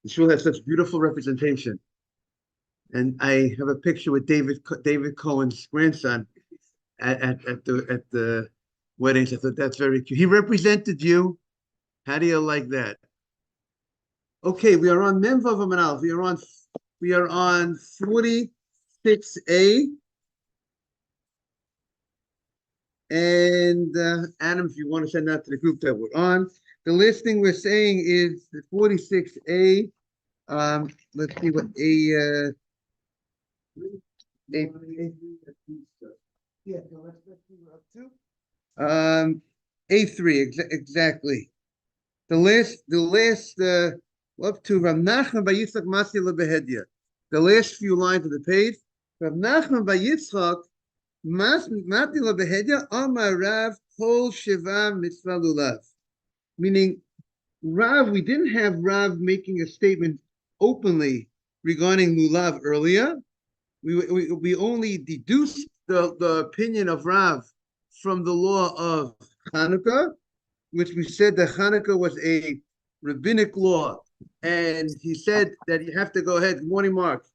The shul has such beautiful representation. And I have a picture with David Cohen's grandson at the weddings. I thought that's very cute. He represented you. How do you like that? Okay, we are on Memvav Amanal. We are on 46A. And Adam, if you want to send that to the group that we're on, the last thing we're saying is the 46A. Let's see what yeah, so let's see what we're up to. A3 exactly. The last up to Rav Nachman by Yitzchak Masi LeBehedya. The last few lines of the page. Rav Nachman by Yitzchak Mati LeBehedya Amar Rav Kol Shiva Mitzvah Lulav. Meaning, Rav, we didn't have Rav making a statement openly regarding Lulav earlier. We only deduced the opinion of Rav from the law of Hanukkah, which we said that Hanukkah was a rabbinic law. And he said that you have to go ahead. Good morning, Mark.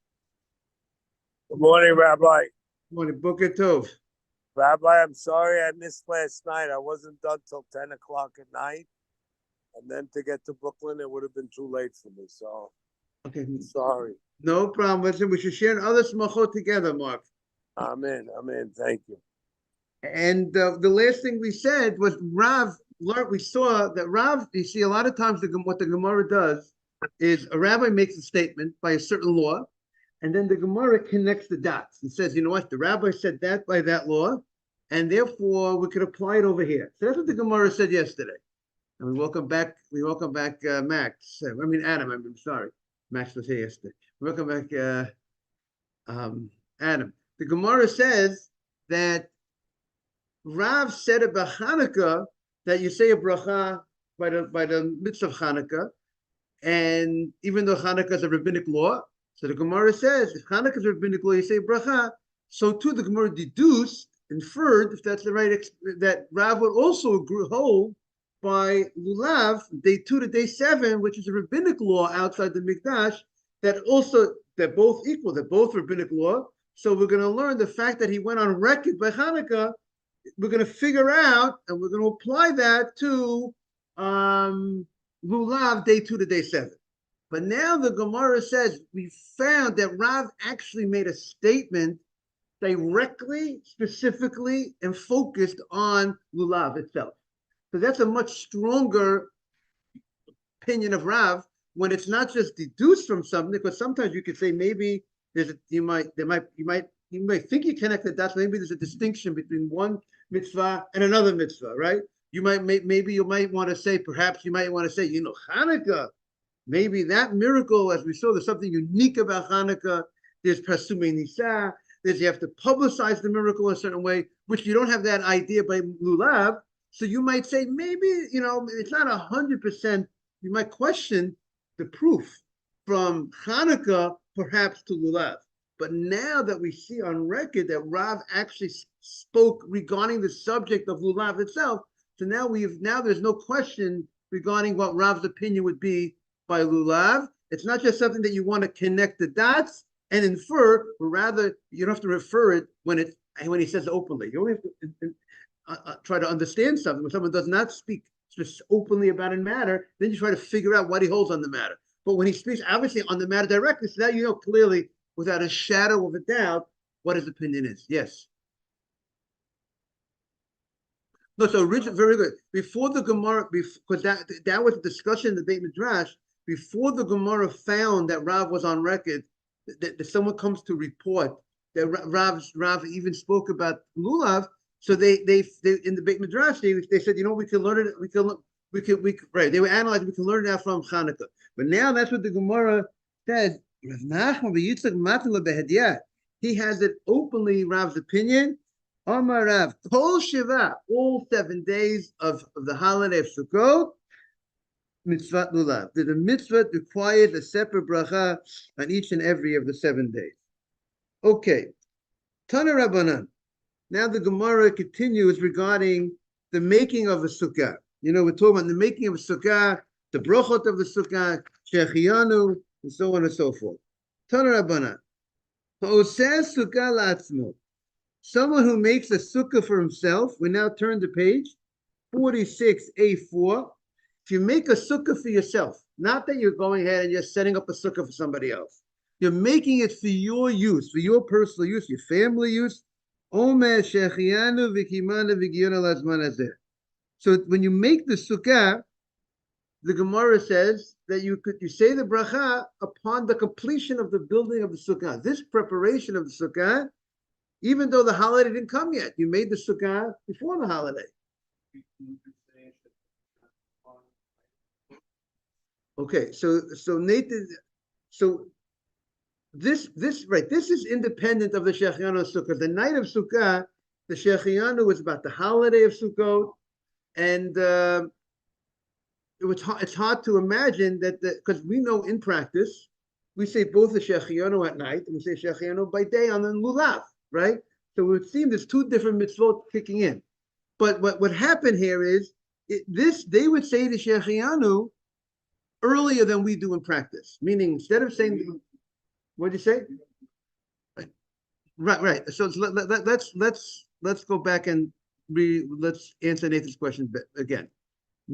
Good morning, Rabbi. Good morning, Boker Tov. Rabbi, I'm sorry I missed last night. I wasn't done till 10 o'clock at night. And then to get to Brooklyn, it would have been too late for me. So, okay, sorry. No problem. Listen, we should share other smachot together, Mark. Amen. Amen. Thank you. And the last thing we said was Rav. We saw that Rav. You see, a lot of times what the Gemara does is a rabbi makes a statement by a certain law, and then the Gemara connects the dots and says, you know what, the rabbi said that by that law, and therefore we could apply it over here. So that's what the Gemara said yesterday. And we welcome back. Max. Adam. I'm sorry, Max was here yesterday. Welcome back, Adam. The Gemara says that Rav said about Hanukkah that you say a bracha by the mitzvah of Hanukkah, and even though Hanukkah is a rabbinic law, so the Gemara says if Hanukkah is a rabbinic law, you say bracha. So too, the Gemara inferred, if that's the right, that Rav would also hold by Lulav, day 2 to day 7, which is a rabbinic law outside the Mikdash, they're both equal, they're both rabbinic law. So we're going to learn the fact that he went on record by Hanukkah. We're going to figure out, and we're going to apply that to Lulav, day 2 to day 7. But now the Gemara says we found that Rav actually made a statement directly, specifically, and focused on Lulav itself. So that's a much stronger opinion of Rav when it's not just deduced from something, because sometimes you could say maybe you might think you connected that, maybe there's a distinction between one mitzvah and another mitzvah, right? You might want to say, Hanukkah, maybe that miracle, as we saw, there's something unique about Hanukkah. There's Pasumei Nisa, you have to publicize the miracle in a certain way, which you don't have that idea by Lulav. So you might say, maybe, it's not 100%. You might question the proof from Hanukkah, perhaps to Lulav. But now that we see on record that Rav actually spoke regarding the subject of Lulav itself, so now there's no question regarding what Rav's opinion would be by Lulav. It's not just something that you want to connect the dots and infer, but rather you don't have to refer it when he says it openly. You only have to try to understand something. When someone does not speak just openly about a matter, then you try to figure out what he holds on the matter. But when he speaks obviously on the matter directly, so now you know clearly, without a shadow of a doubt, what his opinion is. Yes. No, so Richard, very good. Before the Gemara, because that was a discussion in the Beit Midrash, before the Gemara found that Rav was on record, that someone comes to report that Rav even spoke about Lulav. So they in the Beit Midrash they said, we can learn it. Right. They were analyzing. We can learn that from Hanukkah. But now that's what the Gemara says. He has it openly. Rav's opinion. Amar Rav, Kol Shiva, all 7 days of the holiday of Sukkot, mitzvah lulav. The mitzvah requires a separate bracha on each and every of the 7 days. Okay, Tana Rabbanan. Now the Gemara continues regarding the making of a sukkah. We're talking about the making of a sukkah. the brachot of the sukkah, shechianu, and so on and so forth. Tana Rabbanan. Ha'oseh sukkah la'atzmo. Someone who makes a sukkah for himself, we now turn to page 46A4. If you make a sukkah for yourself, not that you're going ahead and you're setting up a sukkah for somebody else, you're making it for your use, for your personal use, your family use. Omer shechianu v'kimanu v'giyonu lazman hazeh. So when you make the sukkah, the Gemara says that you say the bracha upon the completion of the building of the sukkah. This preparation of the sukkah, even though the holiday didn't come yet, you made the sukkah before the holiday. Okay, so Nathan, so this is independent of the Shechianu Sukkah. The night of Sukkah, the Shechianu was about the holiday of Sukkot, and it's hard to imagine that because we know in practice we say both the Shechianu at night and we say Shechianu by day on the Lulav, right? So it would seem there's two different mitzvot kicking in. But what happened here is they would say the Shechianu earlier than we do in practice, meaning instead of saying, what did you say? Right. So let's go back and let's answer Nathan's question again.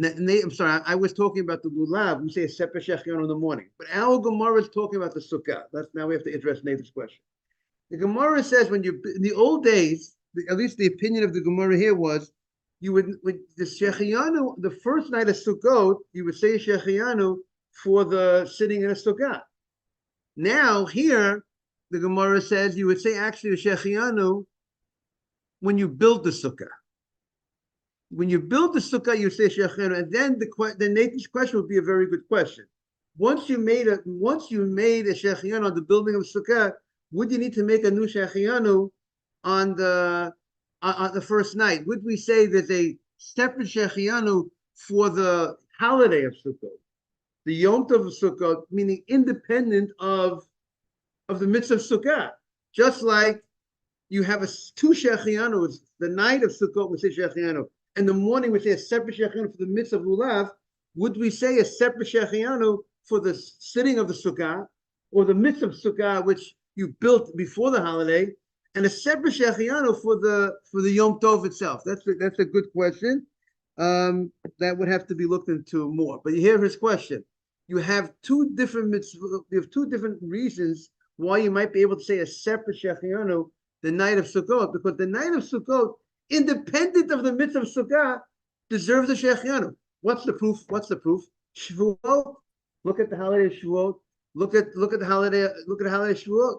I'm sorry, I was talking about the lulav. We say a separate shechianu in the morning, but our Gemara is talking about the sukkah. Now we have to address Nathan's question. The Gemara says in the old days, at least the opinion of the Gemara here was, you would with the shechianu the first night of Sukkot, you would say shechianu for the sitting in a sukkah. Now here, the Gemara says you would say actually the shechianu when you build the sukkah. When you build the sukkah, you say shechianu, and then the Nathan's question would be a very good question. Once you made a shechianu on the building of sukkah, would you need to make a new shechianu on the first night? Would we say there's a separate shechianu for the holiday of Sukkot, the Yom Tov of Sukkot, meaning independent of the mitzvah of Sukkah? Just like you have two shechianus, the night of Sukkot we say shechianu, and the morning we say a separate shechianu for the mitzvah of Lulav. Would we say a separate shechianu for the sitting of the Sukkah, or the mitzvah of Sukkah which you built before the holiday, and a separate shechianu for the Yom Tov itself? That's a good question. That would have to be looked into more. But you hear his question. You have two different reasons why you might be able to say a separate shechianu the night of Sukkot, because the night of Sukkot, independent of the mitzvah of Sukkah, deserves a shechianu. What's the proof? Shavuot. Look at the holiday of Shavuot. Look at the holiday of Shavuot.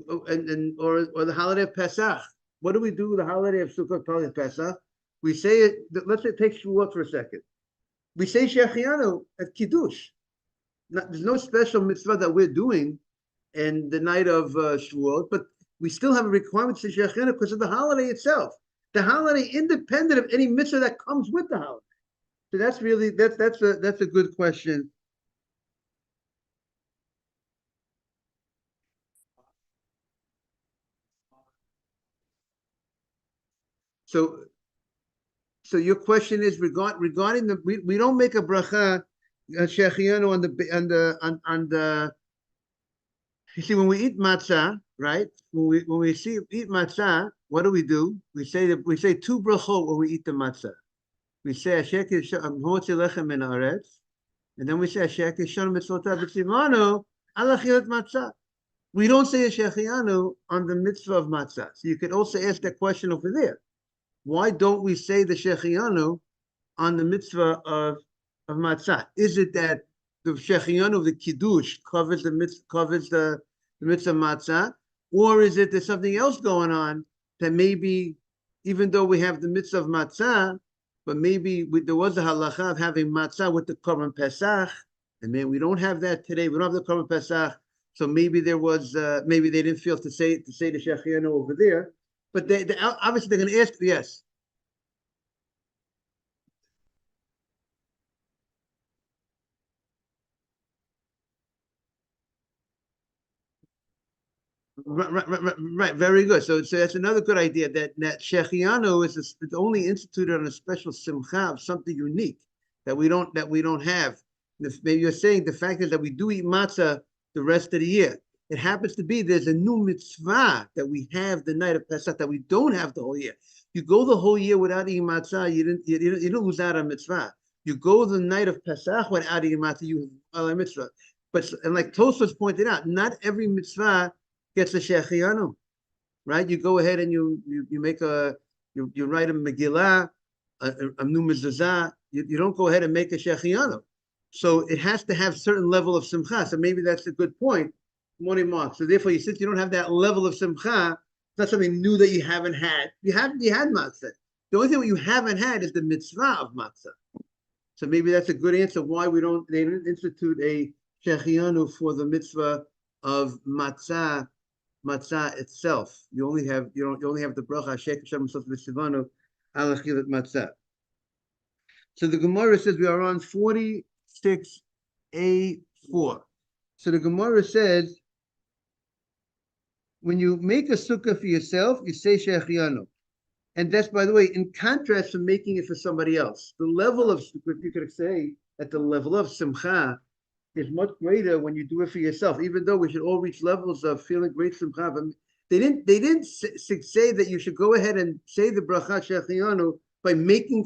Or the holiday of Pesach. What do we do with the holiday of Sukkot, probably Pesach? We say it. Let's take Shavuot for a second. We say shechianu at Kiddush. There's no special mitzvah that we're doing in the night of Shavuot, but we still have a requirement to say shechianu because of the holiday itself. The holiday, independent of any mitzvah that comes with the holiday. So that's a good question. So your question is regarding we don't make a bracha shechianu on the you see when we eat matzah, right? When we eat matzah, what do? We say two brachot when we eat the matzah. We say Asher kishon motzi lechem min haaretz, and then we say Asher kishon mitzvotav v'tzivanu al achilat matzah. We don't say a shechianu on the mitzvah of matzah. So you could also ask that question over there. Why don't we say the shechianu on the mitzvah of matzah? Is it that the shechianu of the kiddush covers the mitzvah matzah, or is it there's something else going on that maybe even though we have the mitzvah of matzah, but maybe there was a halacha of having matzah with the korban pesach, and then we don't have that today. We don't have the korban pesach, so maybe there was maybe they didn't feel to say the shechianu over there. But they obviously they're going to ask, yes. Right, very good. So that's another good idea. That shechianu is only instituted on a special simcha of something unique that we don't have. Maybe you're saying the fact is that we do eat matzah the rest of the year. It happens to be there's a new mitzvah that we have the night of Pesach that we don't have the whole year. You go the whole year without eating matzah, you didn't lose out on mitzvah. You go the night of Pesach without eating matzah, you have a mitzvah. But and like Tosfos pointed out, not every mitzvah gets a shechianu, right? You go ahead and you make you write a Megillah, a new mezuzah. You don't go ahead and make a shechianu. So it has to have certain level of simcha. So maybe that's a good point. Morning, Mark. So therefore, since you don't have that level of simcha, it's not something new that you haven't had. You had matzah. The only thing you haven't had is the mitzvah of matzah. So maybe that's a good answer why they didn't institute a shechianu for the mitzvah of matzah itself. You only have the bracha shek shem v'sivanu al achilat matzah. So the Gemara says we are on 46a4. So the Gemara says when you make a sukkah for yourself, you say shechianu. And that's, by the way, in contrast to making it for somebody else. The level of, if you could say, at the level of simcha is much greater when you do it for yourself, even though we should all reach levels of feeling great simcha. But they didn't say that you should go ahead and say the bracha shechianu by making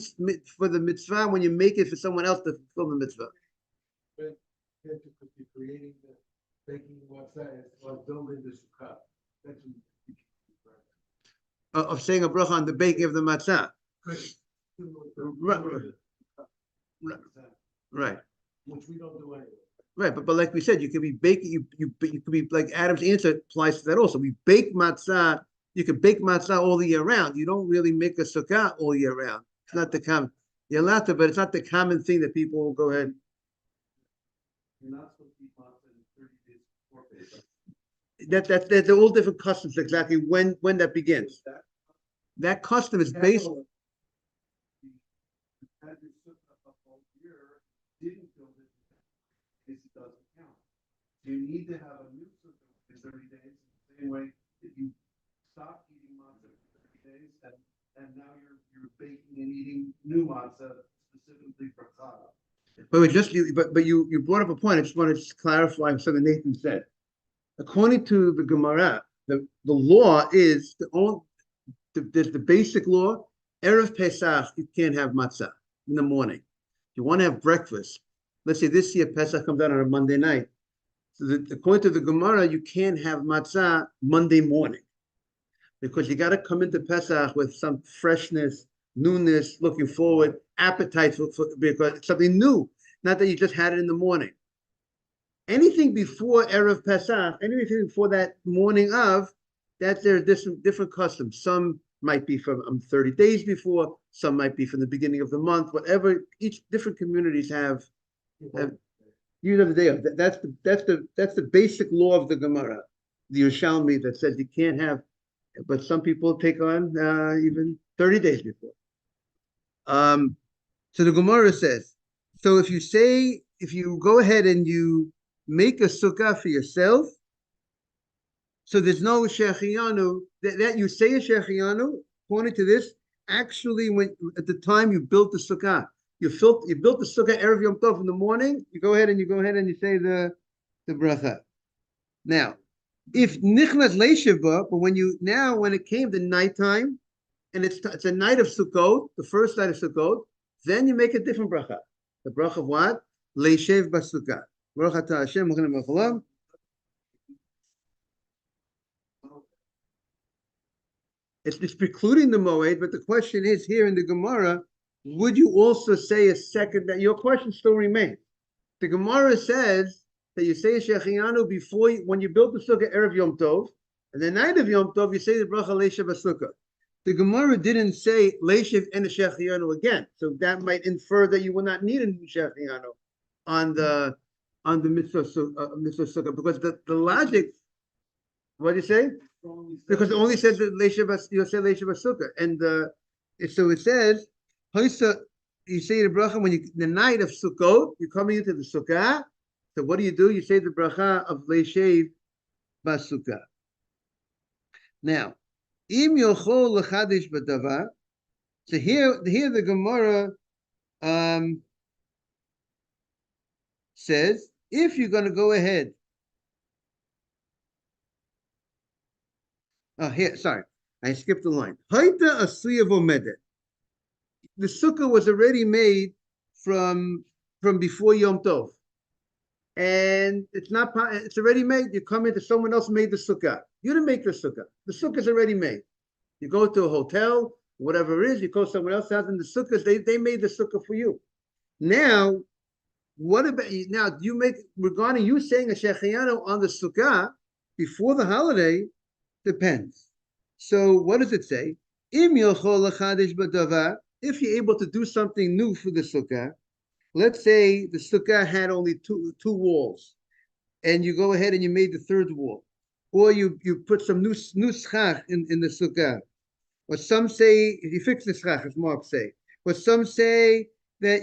for the mitzvah when you make it for someone else to fulfill the mitzvah. But you're creating the making what's that? It's like building the sukkah. That's Of saying a bracha on the baking of the matzah. Right. Which we don't do anyway. Right, but like we said, you could be baking. You could be like Adam's answer applies to that also. We bake matzah. You can bake matzah all the year round. You don't really make a sukkah all year round. It's not the common. You're allowed to, but it's not the common thing that people will go ahead. You're not supposed to eat matzah in 30 days before Pesach. They're all different customs. Exactly when that begins. That custom is based. Had your sukkah a whole year, didn't build it, it doesn't count. You need to have a new sukkah in 30 days. The same way that you stop eating matzah for 30 days, and now you're baking and eating new matzah specifically for Chag. But you brought up a point. I just want to clarify something Nathan said. According to the Gemara, the law is there's the basic law. Erev Pesach, you can't have matzah in the morning. You want to have breakfast. Let's say this year Pesach comes out on a Monday night. So according to the Gemara, you can't have matzah Monday morning because you got to come into Pesach with some freshness, newness, looking forward, appetite because it's something new. Not that you just had it in the morning. Anything before Erev Pesach, anything before that morning of, that there are different customs. Some might be from 30 days before, some might be from the beginning of the month, whatever. Each different communities have you know the day of. That's the basic law of the Gemara, the Yerushalmi, that says you can't have, but some people take on even 30 days before. So the Gemara says, so if you go ahead and you make a sukkah for yourself, so there's no shechianu, that you say a shechianu, according to this, actually when at the time you built the sukkah, you built the sukkah Erev Yom Tov in the morning, you go ahead and you say the bracha. Now, if nichnas leisheva, but when it came to nighttime, and it's a night of Sukkot, the first night of Sukkot, then you make a different bracha. The bracha of what? Leishev basukkah. Baruch atah Hashem, Malkeinu Melech. It's precluding the moed, but the question is here in the Gemara, would you also say a second? That your question still remains. The Gemara says that you say a shechianu before when you build the sukkah Erev Yom Tov, and the night of Yom Tov you say the bracha leishev basukkah. The Gemara didn't say leishev and a shechianu again, so that might infer that you will not need a shechianu on the mitzvah sukkah, because the logic. What do you say? Because it only says that you'll say leishev basukkah, and so it says you say the bracha when the night of Sukkot, you're coming into the sukkah. So what do? You say the bracha of leishev basukkah. Now, im yochol lechadish b'davar. So here the Gemara says, if you're going to go ahead, here, sorry, I skipped the line. Haita asuya vomedet. The sukkah was already made from before Yom Tov, and it's already made. You come into someone else made the sukkah. You didn't make the sukkah. The sukkah is already made. You go to a hotel, whatever it is, you call someone else out in the sukkahs. They made the sukkah for you. Now, what about now? Do you make regarding you saying a shechianu on the sukkah before the holiday? Depends. So what does it say? Im yochol lachadish b'davar. If you're able to do something new for the sukkah, let's say the sukkah had only two walls, and you go ahead and you made the third wall, or you put some new schach in the sukkah, or some say if you fix the schach, as Mark say, or some say that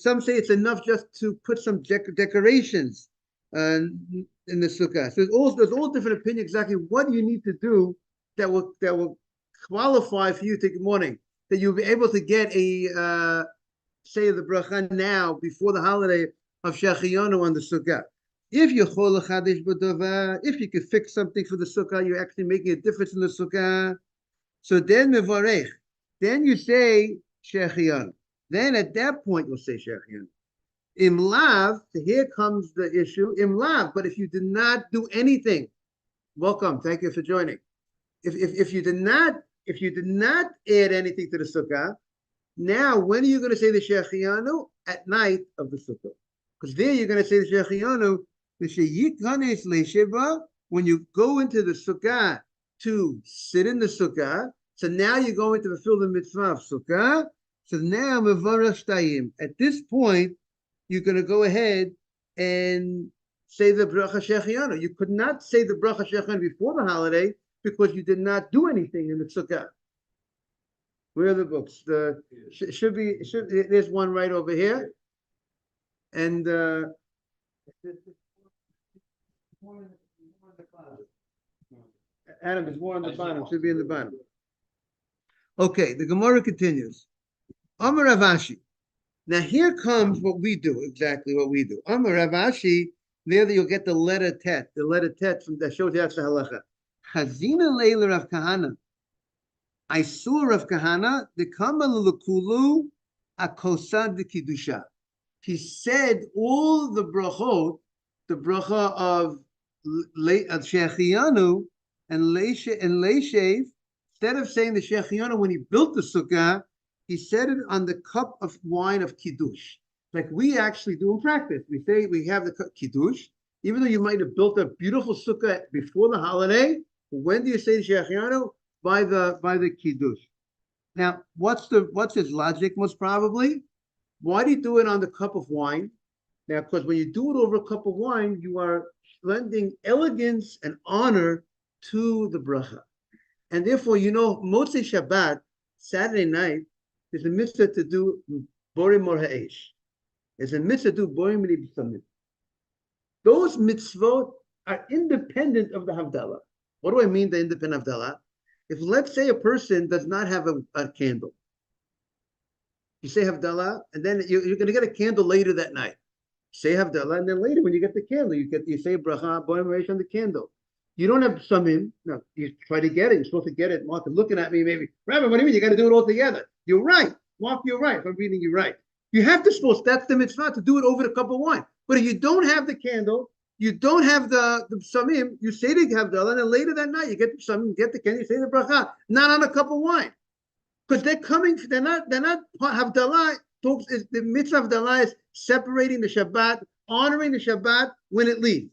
some say it's enough just to put some decorations in the sukkah. So there's all different opinions exactly what you need to do that will qualify for you to good morning, that you'll be able to get a say the bracha now before the holiday of Shechiyonu on the sukkah. If you could fix something for the sukkah, you're actually making a difference in the sukkah. So then mevarech, then you say Shechiyonu. Then at that point you'll say Shechiyonu. Im lav, so here comes the issue. Im lav, but if you did not do anything, welcome, thank you for joining. If you did not add anything to the sukkah, now when are you going to say the Shechiyanu? At night of the sukkah, because there you're going to say the Shechiyanu. When you go into the sukkah to sit in the sukkah, so now you're going to fulfill the mitzvah of sukkah. So now at this point, you're going to go ahead and say the bracha Shechiyanu. You could not say the bracha Shechiyanu before the holiday because you did not do anything in the sukkah. Where are the books? There's one right over here. And Adam, there's more on the bottom. Should be in the bottom. Okay, the Gemara continues. Amar Rav Ashi. Now here comes what we do, exactly what we do. Amar Rav Ashi, there you'll get the letter tet from that shows you that's the halacha. Chazina leila Rav Kahana. I saw Rav Kahana, the Kamalulukulu Akosad the Kiddusha. He said all the brachot, the bracha of Shechiyanu and Leishev, instead of saying the Shechiyanu when he built the sukkah, he said it on the cup of wine of Kiddush. Like we actually do in practice. We say we have the Kiddush, even though you might have built a beautiful sukkah before the holiday. When do you say the Shechiyanu? By the Kiddush. Now, what's his logic? Most probably, why do you do it on the cup of wine? Now, because when you do it over a cup of wine, you are lending elegance and honor to the bracha, and therefore, Motzei Shabbat, Saturday night, there's a mitzvah to do Borim Mor Ha'esh. There's a mitzvah to do Borim Mili B'Samim. Those mitzvot are independent of the Havdalah. What do I mean, the independent Havdalah? If let's say a person does not have a candle, you say Havdalah, and then you're going to get a candle later that night. Say Havdalah, and then later when you get the candle, you say Bracha Boim Reish on the candle. You don't have Samim. No, you try to get it. You're supposed to get it. Mark is looking at me, maybe. Rabbi, what do you mean? You got to do it all together. You're right. Mark, you're right. If I'm reading you right. You have to that's the mitzvah, to do it over the cup of wine. But if you don't have the candle, you don't have the samim, you say the Havdalah, and then later that night you get the samim, get the candle, you say the bracha, not on a cup of wine. Because they're not Havdalah, folks, the mitzvah of Havdalah is separating the Shabbat, honoring the Shabbat when it leaves.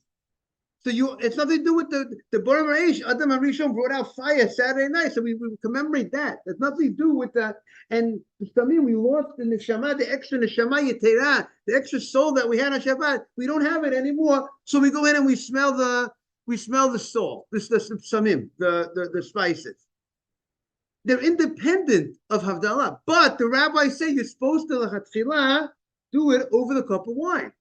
So it's nothing to do with the Borim Reish. Adam HaRishon brought out fire Saturday night, so we commemorate that. There's nothing to do with that. And Samim, we lost the neshama, the extra neshama yetera, the extra soul that we had on Shabbat. We don't have it anymore. So we go in and we smell the soul, the samim, the spices. They're independent of Havdalah, but the rabbis say you're supposed to lechatchila do it over the cup of wine.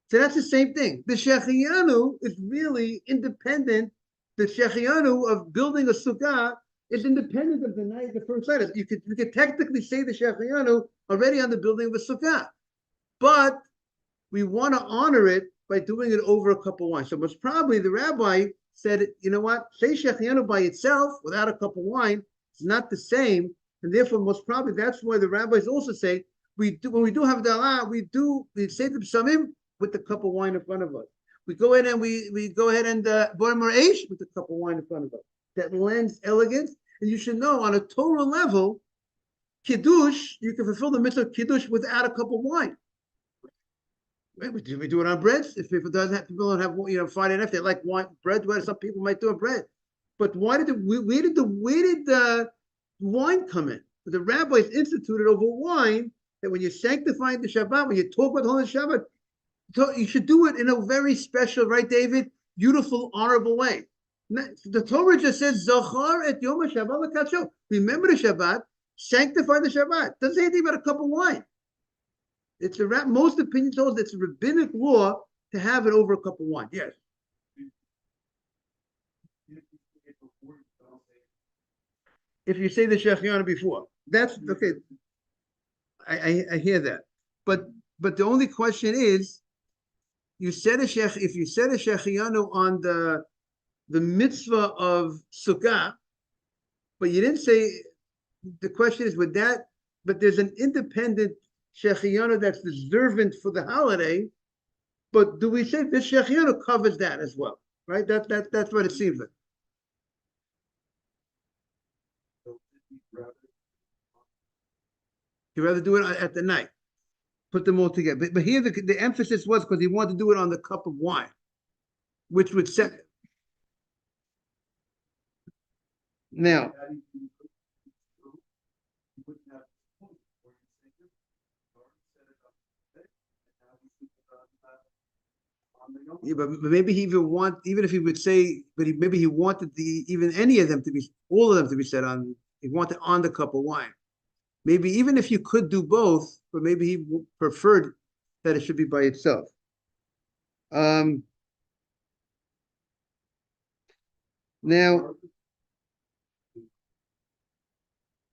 So that's the same thing. The Shechiyanu is really independent. The Shechiyanu of building a sukkah is independent of the night, the first night. You could technically say the Shechiyanu already on the building of a sukkah. But we want to honor it by doing it over a cup of wine. So most probably the rabbi said, you know what, say Shechianu by itself without a cup of wine is not the same, and therefore most probably that's why the rabbis also say we do when we do have dalah, we say the psalmim with the cup of wine in front of us. We go ahead and we go ahead and born Eish with the cup of wine in front of us. That lends elegance, and you should know on a Torah level, kiddush, you can fulfill the mitzvah of kiddush without a cup of wine. Right? We do it on breads. If it doesn't have, people don't have Friday night, they like wine bread. Where some people might do a bread, but where did the wine come in? The rabbis instituted over wine that when you're sanctifying the Shabbat, when you talk about the Holy Shabbat, you should do it in a very special, right, David? Beautiful, honorable way. The Torah just says, Zachar et Yom HaShabbat l'kadsho. Remember the Shabbat, sanctify the Shabbat. Doesn't say anything about a cup of wine. It's most opinions told us it's a rabbinic law to have it over a cup of wine. Yes. If you say the Shechianu before, that's okay. I hear that, but the only question is, if you said a Shechianu on the mitzvah of Sukkah, but you didn't say. The question is, but there's an independent Shechianu that's observant for the holiday, but do we say this Shechianu covers that as well? Right? That's what it seems like. He'd rather do it at the night, put them all together. But here the emphasis was because he wanted to do it on the cup of wine, which would set. Now, yeah, but maybe he even if he would say, but maybe he wanted even any of them to be, all of them to be said on. He wanted on the cup of wine. Maybe even if you could do both, but maybe he preferred that it should be by itself. Now,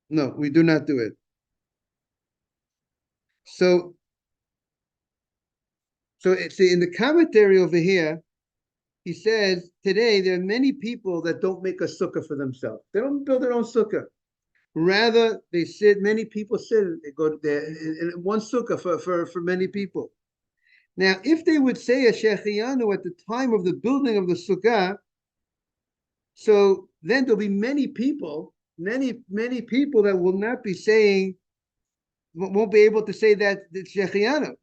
no, we do not do it. So it's in the commentary over here, he says, today there are many people that don't make a sukkah for themselves. They don't build their own sukkah. Rather, many people sit, they go there in one sukkah for many people. Now, if they would say a Shechianu at the time of the building of the sukkah, so then there'll be many people that will not be saying, won't be able to say that it's Shechianu.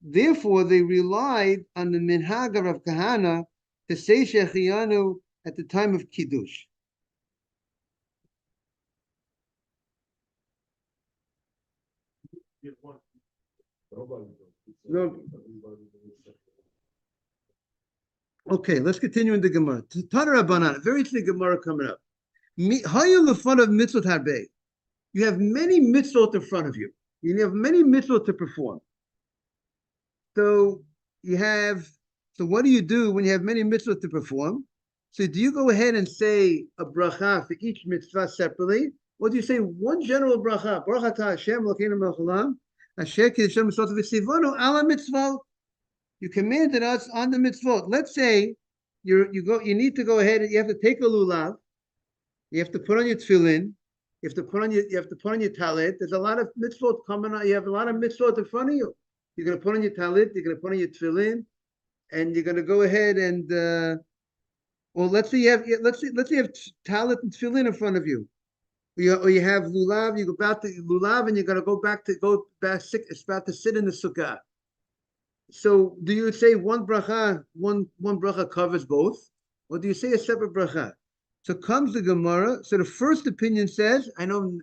Therefore, they relied on the minhag of Kahana to say Shechianu at the time of Kiddush. No. Okay, let's continue in the Gemara. Tana Rabbanan, very interesting Gemara coming up. Hayal in front of mitzvot harbei. You have many mitzvot in front of you. You have many mitzvot to perform. So what do you do when you have many mitzvot to perform? So do you go ahead and say a bracha for each mitzvah separately? Or do you say one general bracha? Baruch atah Hashem Elokeinu melech haolam, asher kiddushanu mitzvot v'tzivonu ala mitzvot. You commanded us on the mitzvot. Let's say you need to go ahead and you have to take a lulav, you have to put on your tefillin, you have to put on your talit. There's a lot of mitzvot coming on. You have a lot of mitzvot in front of you. You're going to put on your talit, you're going to put on your tefillin, and you're going to go ahead and let's say you have talit and tefillin in front of you. Or you have lulav, you go back to lulav, and you're going to go back. It's about to sit in the sukkah. So, do you say one bracha covers both, or do you say a separate bracha? So comes the Gemara. So the first opinion says, I know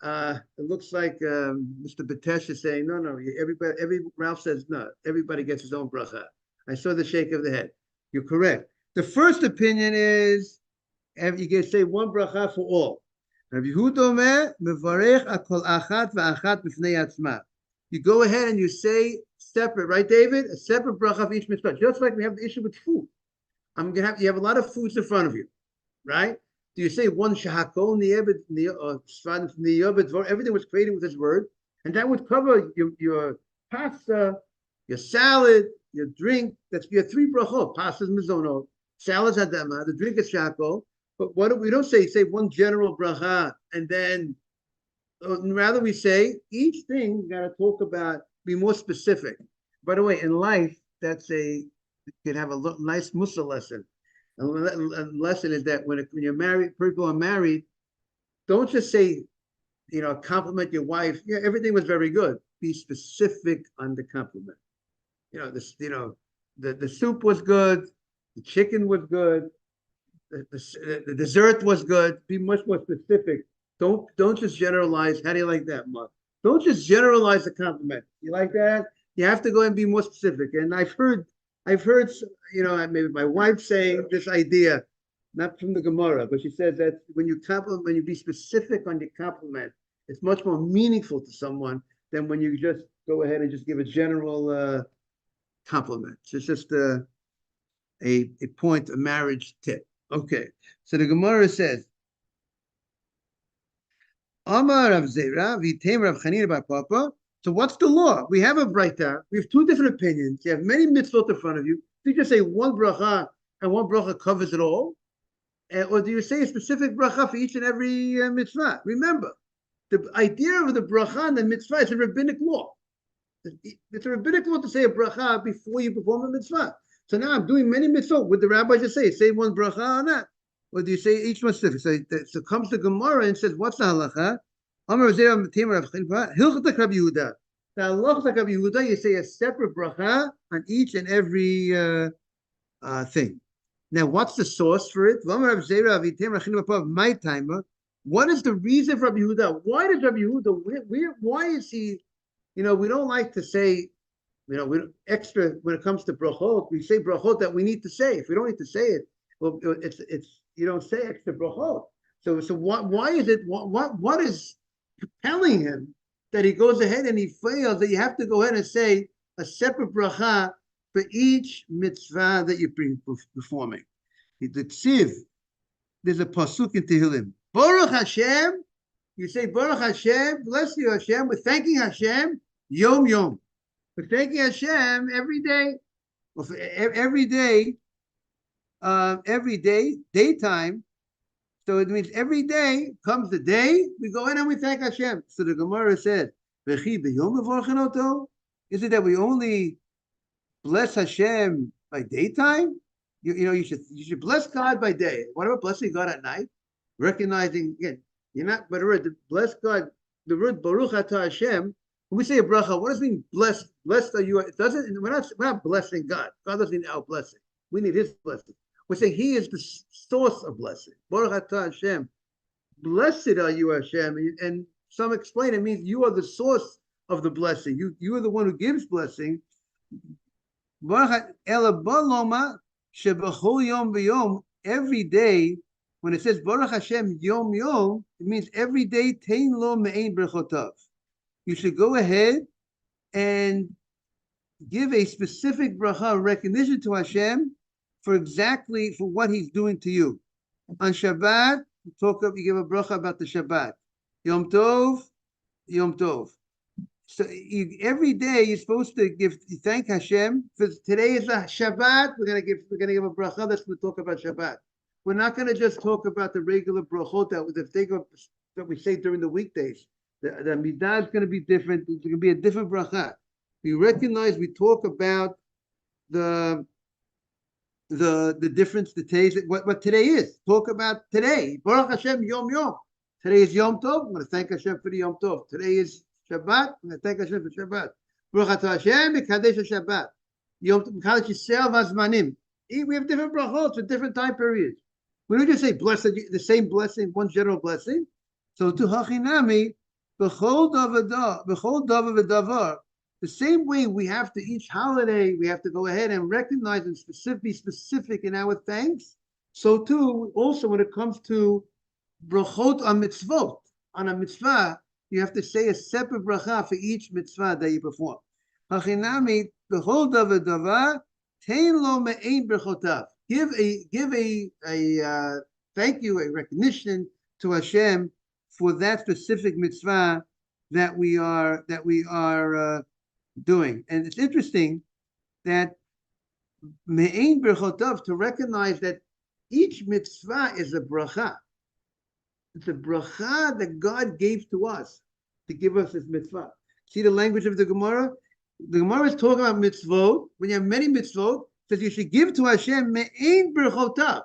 it looks like Mr. Batesh is saying, no, Ralph says no. Everybody gets his own bracha. I saw the shake of the head. You're correct. The first opinion is you can say one bracha for all. You go ahead and you say separate, right, David? A separate bracha for each mitzvah. Just like we have the issue with food. You have a lot of foods in front of you, right? Do you say one shahakol niyabed, everything was created with this word, and that would cover your pasta, your salad, your drink. That's your three brachot. Pasta's mizono, salad's hadama, the drink is shako. But what do we don't say one general bracha and then rather we say each thing got to talk about, be more specific. By the way, in life, that's a can have a nice musa lesson. A lesson is that when you're married, people are married, don't just say, compliment your wife. Yeah, everything was very good. Be specific on the compliment. The soup was good, the chicken was good, the dessert was good. Be much more specific. Don't just generalize. How do you like that, Mark? Don't just generalize a compliment. You like that? You have to go and be more specific. And I've heard, maybe my wife saying this idea, not from the Gemara, but she says that when you be specific on your compliment, it's much more meaningful to someone than when you just go ahead and just give a general compliment. So it's just a point, a marriage tip. Okay, so the Gemara says, Amar Rav Zera, Vitem Rav Chanina bar Papa. So what's the law? We have a braita. We have two different opinions. You have many mitzvot in front of you. Do you just say one bracha and one bracha covers it all? Or do you say a specific bracha for each and every mitzvah? Remember, the idea of the bracha and the mitzvah is a rabbinic law. It's a rabbinic law to say a bracha before you perform a mitzvah. So now I'm doing many mitzvot. Would the rabbi just say one bracha or not? Or do you say each one specific? So comes the Gemara and says, what's the halacha? Amar Zera Matim Rav Chanina, Hilchot Rabbi Yehuda. The halacha like Rabbi Yehuda, you say a separate bracha on each and every thing. Now, what's the source for it? My timer. What is the reason for Rabbi Yehuda? Why does Rabbi Yehuda? Why is he? We don't like to say, we extra when it comes to brachot. We say brachot that we need to say. If we don't need to say it, well, it's you don't say extra brachot. So why is it? What is compelling him that he goes ahead and he fails? That you have to go ahead and say a separate bracha for each mitzvah that you're performing. The ksiv, there's a pasuk in Tehillim. Baruch Hashem, you say Baruch Hashem, bless you Hashem. We're thanking Hashem yom yom. We're thanking Hashem every day. Every day, daytime. So it means every day comes the day we go in and we thank Hashem. So the Gemara said, is it that we only bless Hashem by daytime? You should bless God by day. What about blessing God at night? Recognizing again, you're not. But bless God. The word Baruch Atah Hashem. When we say a bracha, what does it mean? Blessed are you? It doesn't. We're not blessing God. God doesn't need our blessing. We need His blessing. We're saying He is the source of blessing. Baruch Atah Hashem. Blessed are you, Hashem. And some explain it means you are the source of the blessing. You are the one who gives blessing. Every day, when it says Baruch Hashem Yom Yom, it means every day Tein Lo Me'ein Brechotav. You should go ahead and give a specific bracha, recognition to Hashem for what He's doing to you. On Shabbat, you give a bracha about the Shabbat. Yom Tov, Yom Tov. So every day you're supposed to thank Hashem. Because today is a Shabbat, we're gonna give a bracha that's going to talk about Shabbat. We're not going to just talk about the regular brachot that we say during the weekdays. The midah is going to be different. It's going to be a different bracha. We talk about the difference, the days, what today is. Talk about today. Baruch Hashem Yom Yom. Today is Yom Tov. I'm going to thank Hashem for the Yom Tov. Today is Shabbat. I'm going to thank Hashem for Shabbat. Baruch Atah Hashem Mekadesh Shabbat. Yom Tov Mekadesh Yisrael Vazmanim. We have different brachot for different time periods. We don't just say blessed, the same blessing, one general blessing. So to Hachinami, b'chol davar, the same way we have to each holiday, we have to go ahead and recognize and be specific in our thanks. So too, also when it comes to brachot on mitzvot, on a mitzvah, you have to say a separate bracha for each mitzvah that you perform. Hachinami, b'chol davar, tein lo me'ein brechotav. Give a thank you, a recognition to Hashem for that specific mitzvah that we are doing. And it's interesting that me'ein berchotav, to recognize that each mitzvah is a bracha. It's a bracha that God gave to us to give us this mitzvah. See the language of the Gemara? The Gemara is talking about mitzvot. When you have many mitzvot, it says you should give to Hashem me'ein berchotav.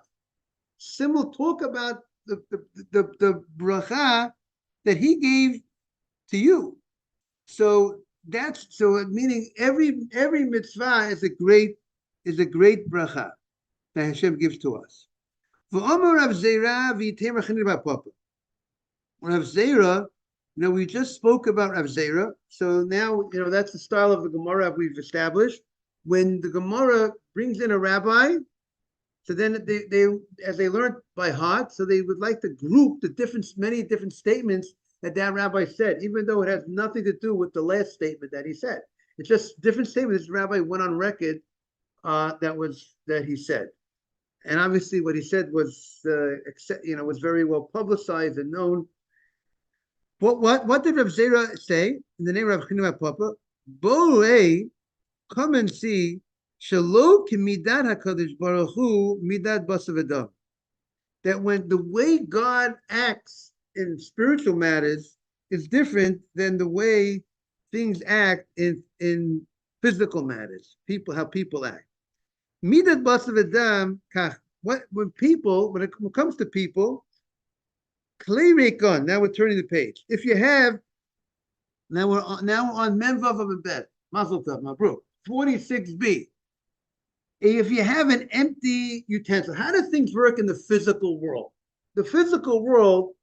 Similar talk about the bracha that He gave to you. So that's so meaning every mitzvah is a great bracha that Hashem gives to us. Rav Zera, we just spoke about Rav Zera. So now, that's the style of the Gemara we've established. When the Gemara brings in a rabbi, so then they as they learned by heart, so they would like to group the many different statements that rabbi said, even though it has nothing to do with the last statement that he said. It's just different statements this rabbi went on record that he said. And obviously what he said was was very well publicized and known. What did Rav Zera say in the name of Rav Chanina Papa? Bo'ei, come and see, Shalo ki midat HaKadosh Baruch Hu midat basav adam. That when the way God acts in spiritual matters is different than the way things act in physical matters. How people act. Midat basav adam kach. When it comes to people, klei reikon. Now we're turning the page. If you have, now we're on Menvav of a bed. Mazel tov, mabruk. 46b. If you have an empty utensil, how do things work in the physical world? The physical world,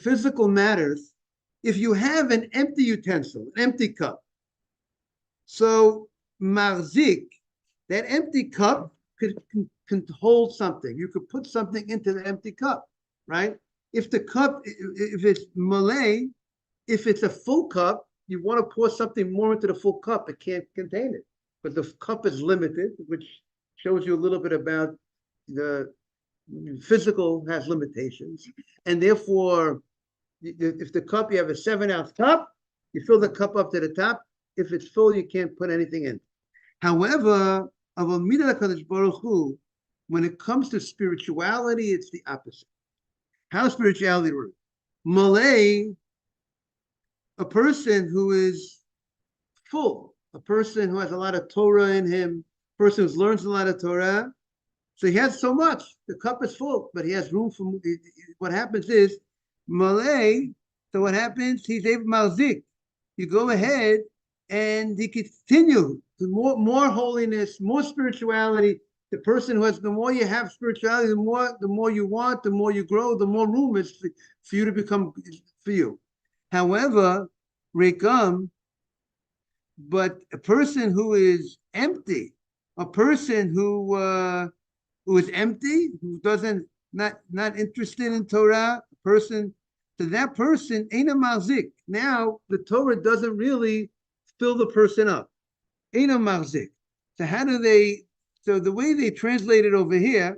physical matters, if you have an empty utensil, an empty cup, so marzik, that empty cup can hold something. You could put something into the empty cup, right? If the cup, if it's malay, if it's a full cup, you want to pour something more into the full cup, it can't contain it. But the cup is limited, which shows you a little bit about the physical has limitations. And therefore, if the cup, you have a 7-ounce cup, you fill the cup up to the top. If it's full, you can't put anything in. However, when it comes to spirituality, it's the opposite. How spirituality works? Malay, a person who is full, a person who has a lot of Torah in him, a person who learns a lot of Torah, so he has so much, the cup is full, but he has room for, what happens is, Malay, so what happens, he's able malzik. You go ahead and he continue to more holiness, more spirituality. The person who has, the more you have spirituality, the more you want, the more you grow, the more room is for you to become for you. However, Rekam, but a person who is empty, a person who is empty, who doesn't not interested in Torah, a person, to that person ain't a marzik. Now the Torah doesn't really fill the person up. Ain't a marzik. So how do they? So the way they translate it over here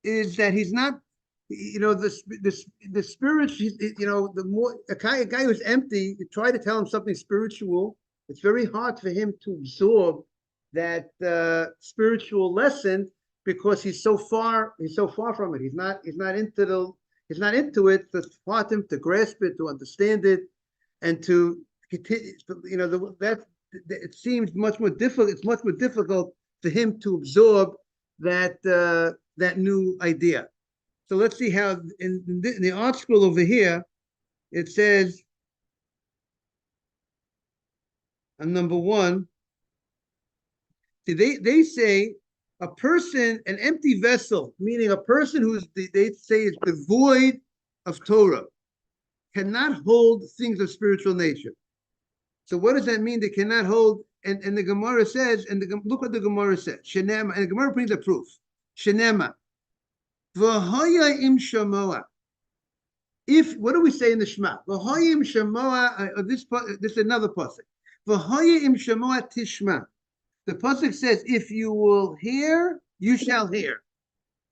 is that he's not, the spirit, the more a guy who's empty, you try to tell him something spiritual, it's very hard for him to absorb that spiritual lesson because he's so far from it. He's not into it. So it's hard for him to grasp it, to understand it, and to continue. It seems much more difficult. It's much more difficult for him to absorb that new idea. So let's see how in the article over here it says on number 1. See, they say a person, an empty vessel, meaning a person who's they say is devoid of Torah, cannot hold things of spiritual nature. So what does that mean? They cannot hold, and the Gemara says, look what the Gemara says. Shenema, and the Gemara brings a proof. Shenema. V'hoya im shamoa. If, what do we say in the Shema? V'hoya im shamoa, this is another pasuk. V'hoya im shamoa tishma. The pasuk says, if you will hear, you shall hear.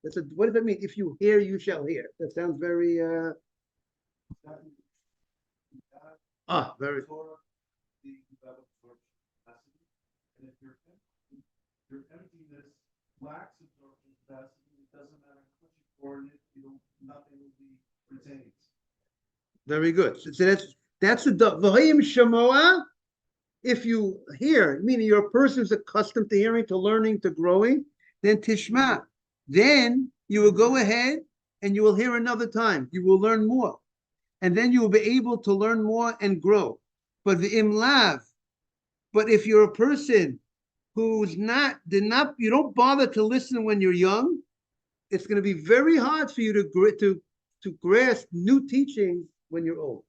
What does that mean? If you hear, you shall hear. That sounds very... Ah, very. Torah, you have absorption capacity, and if your emptiness lacks absorption capacity, it doesn't matter how much you pour in it, nothing will be retained. Very good. So that's the v'hayim shamoa. If you hear, meaning you're a person who's accustomed to hearing, to learning, to growing, then tishma. Then you will go ahead and you will hear another time. You will learn more. And then you will be able to learn more and grow. But the imlav, but if you're a person who's you don't bother to listen when you're young, it's going to be very hard for you to grasp new teachings when you're old.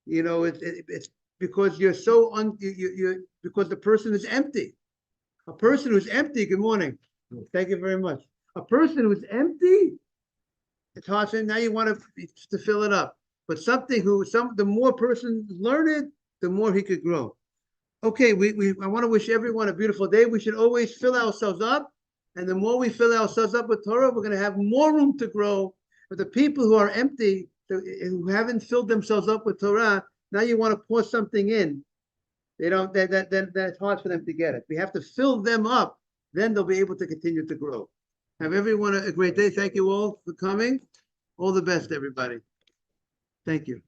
It's because you're so because the person is empty. A person who's empty. Good morning. Thank you very much. A person who's empty, it's hard to now you want to fill it up. But the more person learned, the more he could grow. Okay, I want to wish everyone a beautiful day. We should always fill ourselves up, and the more we fill ourselves up with Torah, we're going to have more room to grow. But the people who are empty, who haven't filled themselves up with Torah, now you want to pour something in. They don't. That's hard for them to get it. We have to fill them up, then they'll be able to continue to grow. Have everyone a great day. Thank you all for coming. All the best, everybody. Thank you.